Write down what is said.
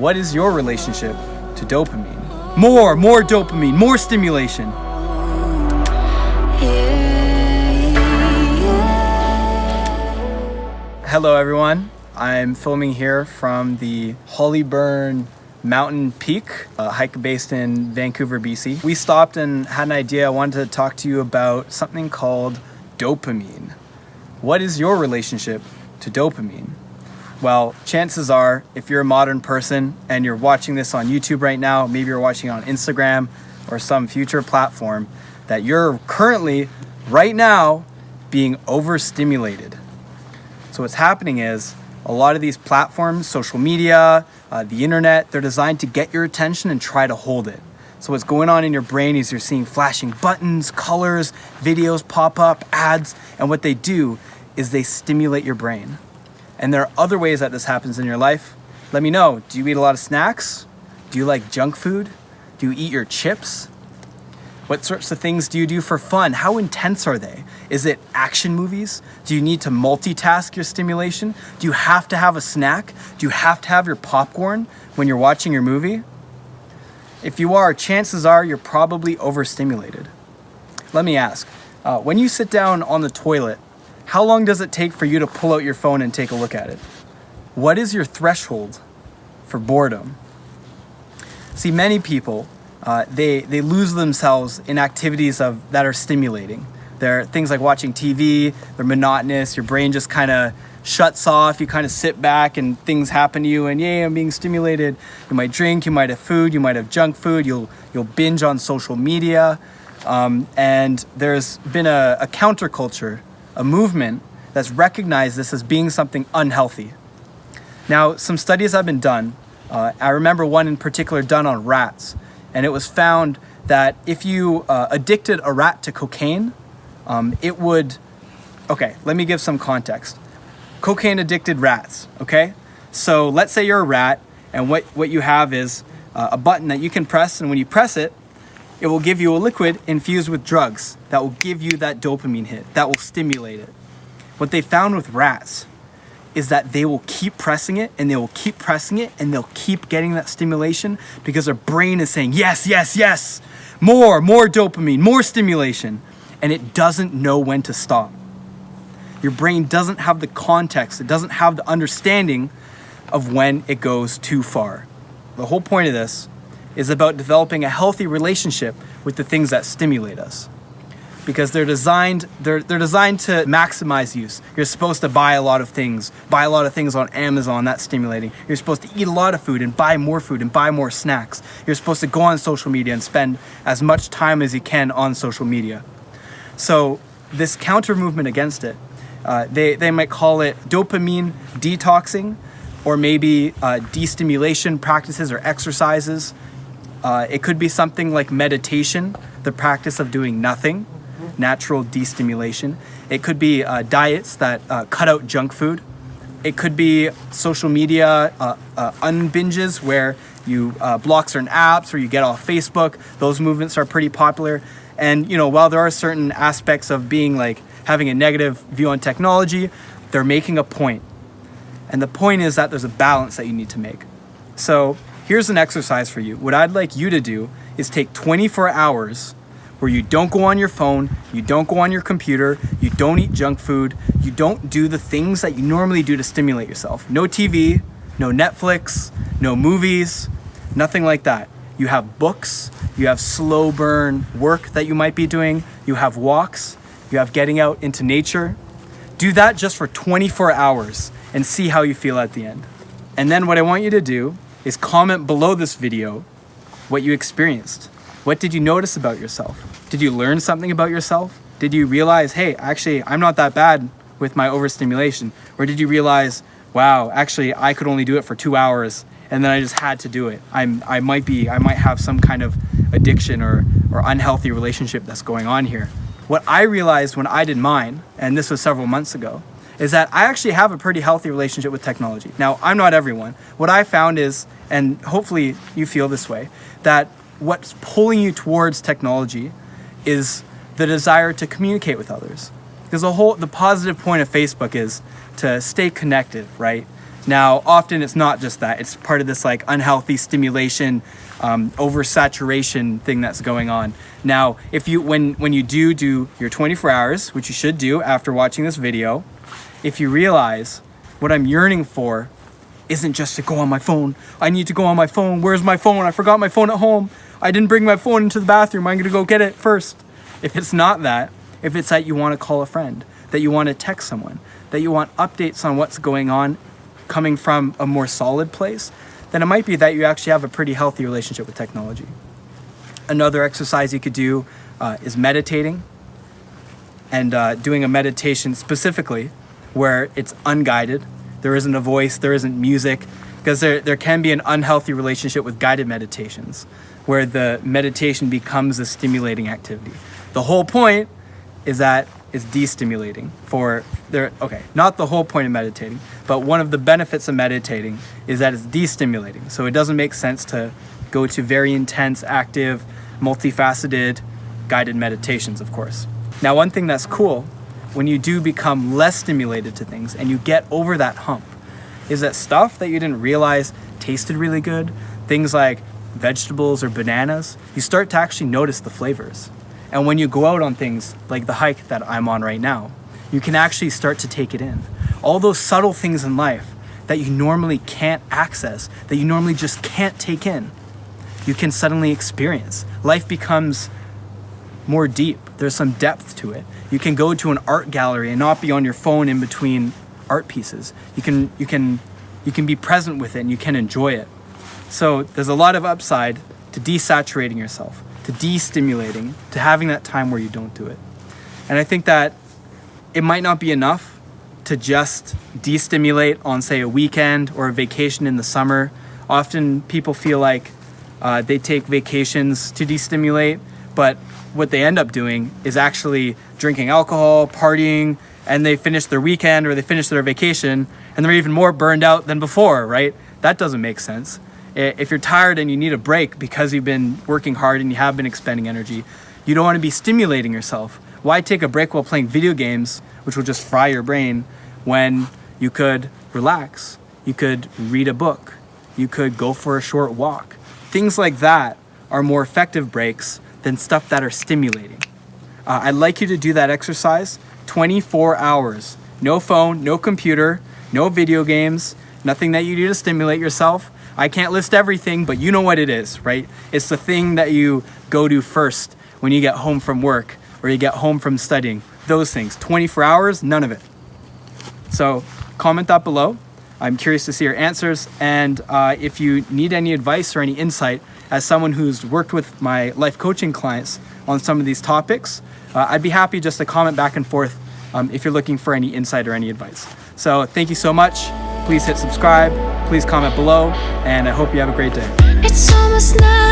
What is your relationship to dopamine? More dopamine, more stimulation. Hello everyone, I'm filming here from the Hollyburn Mountain Peak, a hike based in Vancouver, BC. We stopped and had an idea. I wanted to talk to you about something called dopamine. What is your relationship to dopamine? Well, chances are, if you're a modern person and you're watching this on YouTube right now, maybe you're watching it on Instagram or some future platform, that you're currently, right now, being overstimulated. So what's happening is, a lot of these platforms, social media, the internet, they're designed to get your attention and try to hold it. So what's going on in your brain is you're seeing flashing buttons, colors, videos pop up, ads, and what they do is they stimulate your brain. And there are other ways that this happens in your life. Let me know, do you eat a lot of snacks? Do you like junk food? Do you eat your chips? What sorts of things do you do for fun? How intense are they? Is it action movies? Do you need to multitask your stimulation? Do you have to have a snack? Do you have to have your popcorn when you're watching your movie? If you are, chances are you're probably overstimulated. Let me ask, when you sit down on the toilet, how long does it take for you to pull out your phone and take a look at it? What is your threshold for boredom? See, many people, they lose themselves in activities that are stimulating. They're things like watching TV, they're monotonous, your brain just kind of shuts off, you kind of sit back and things happen to you and yay, I'm being stimulated. You might drink, you might have food, you might have junk food, you'll binge on social media. And there's been a counterculture, a movement that's recognized this as being something unhealthy. Now, some studies have been done. I remember one in particular done on rats. And it was found that if you addicted a rat to cocaine, it would... Okay, let me give some context. Cocaine addicted rats, okay? So let's say you're a rat, and what you have is a button that you can press, and when you press it, it will give you a liquid infused with drugs that will give you that dopamine hit, that will stimulate it. What they found with rats is that they will keep pressing it and they will keep pressing it and they'll keep getting that stimulation because their brain is saying, yes, yes, yes, more dopamine, more stimulation, and it doesn't know when to stop. Your brain doesn't have the context, it doesn't have the understanding of when it goes too far. The whole point of this is about developing a healthy relationship with the things that stimulate us. Because they're designed to maximize use. You're supposed to buy a lot of things on Amazon, that's stimulating. You're supposed to eat a lot of food and buy more snacks. You're supposed to go on social media and spend as much time as you can on social media. So this counter movement against it, they might call it dopamine detoxing, or maybe destimulation practices or exercises. It could be something like meditation, the practice of doing nothing, natural destimulation. It could be diets that cut out junk food. It could be social media unbinges where you block certain apps or you get off Facebook. Those movements are pretty popular. And while there are certain aspects of being like having a negative view on technology, they're making a point. And the point is that there's a balance that you need to make. So here's an exercise for you. What I'd like you to do is take 24 hours where you don't go on your phone, you don't go on your computer, you don't eat junk food, you don't do the things that you normally do to stimulate yourself. No TV, no Netflix, no movies, nothing like that. You have books, you have slow burn work that you might be doing, you have walks, you have getting out into nature. Do that just for 24 hours and see how you feel at the end. And then what I want you to do is comment below this video what you experienced. What did you notice about yourself? Did you learn something about yourself? Did you realize, hey, actually, I'm not that bad with my overstimulation? Or did you realize, wow, actually, I could only do it for 2 hours and then I just had to do it. I might have some kind of addiction or unhealthy relationship that's going on here. What I realized when I did mine, and this was several months ago, is that I actually have a pretty healthy relationship with technology. Now, I'm not everyone. What I found is, and hopefully you feel this way, that what's pulling you towards technology is the desire to communicate with others. Because the positive point of Facebook is to stay connected, right? Now, often it's not just that. It's part of this like unhealthy stimulation, oversaturation thing that's going on. Now, if you when you do your 24 hours, which you should do after watching this video, if you realize what I'm yearning for isn't just to go on my phone. I need to go on my phone. Where's my phone? I forgot my phone at home. I didn't bring my phone into the bathroom. I'm going to go get it first. If it's not that, if it's that you want to call a friend, that you want to text someone, that you want updates on what's going on coming from a more solid place, then it might be that you actually have a pretty healthy relationship with technology. Another exercise you could do is meditating, and doing a meditation specifically where it's unguided. There isn't a voice, there isn't music, because there can be an unhealthy relationship with guided meditations where the meditation becomes a stimulating activity. The whole point is that it's destimulating not the whole point of meditating, but one of the benefits of meditating is that it's destimulating. So it doesn't make sense to go to very intense, active, multifaceted, guided meditations, of course. Now, one thing that's cool when you do become less stimulated to things and you get over that hump is that stuff that you didn't realize tasted really good, things like vegetables or bananas, you start to actually notice the flavors. And when you go out on things like the hike that I'm on right now, you can actually start to take it in. All those subtle things in life that you normally can't access, that you normally just can't take in, you can suddenly experience. Life becomes more deep. There's some depth to it. You can go to an art gallery and not be on your phone in between art pieces. You can be present with it and you can enjoy it. So there's a lot of upside to desaturating yourself, to destimulating, to having that time where you don't do it. And I think that it might not be enough to just destimulate on, say, a weekend or a vacation in the summer. Often people feel like they take vacations to destimulate, but what they end up doing is actually drinking alcohol, partying, and they finish their weekend or they finish their vacation and they're even more burned out than before, right? That doesn't make sense. If you're tired and you need a break because you've been working hard and you have been expending energy, you don't want to be stimulating yourself. Why take a break while playing video games, which will just fry your brain, when you could relax, you could read a book, you could go for a short walk. Things like that are more effective breaks than stuff that are stimulating. I'd like you to do that exercise, 24 hours. No phone, no computer, no video games, nothing that you do to stimulate yourself. I can't list everything, but you know what it is, right? It's the thing that you go to first when you get home from work or you get home from studying. Those things, 24 hours, none of it. So comment that below. I'm curious to see your answers. And if you need any advice or any insight, as someone who's worked with my life coaching clients on some of these topics, I'd be happy just to comment back and forth if you're looking for any insight or any advice. So thank you so much. Please hit subscribe, please comment below, and I hope you have a great day. It's almost night.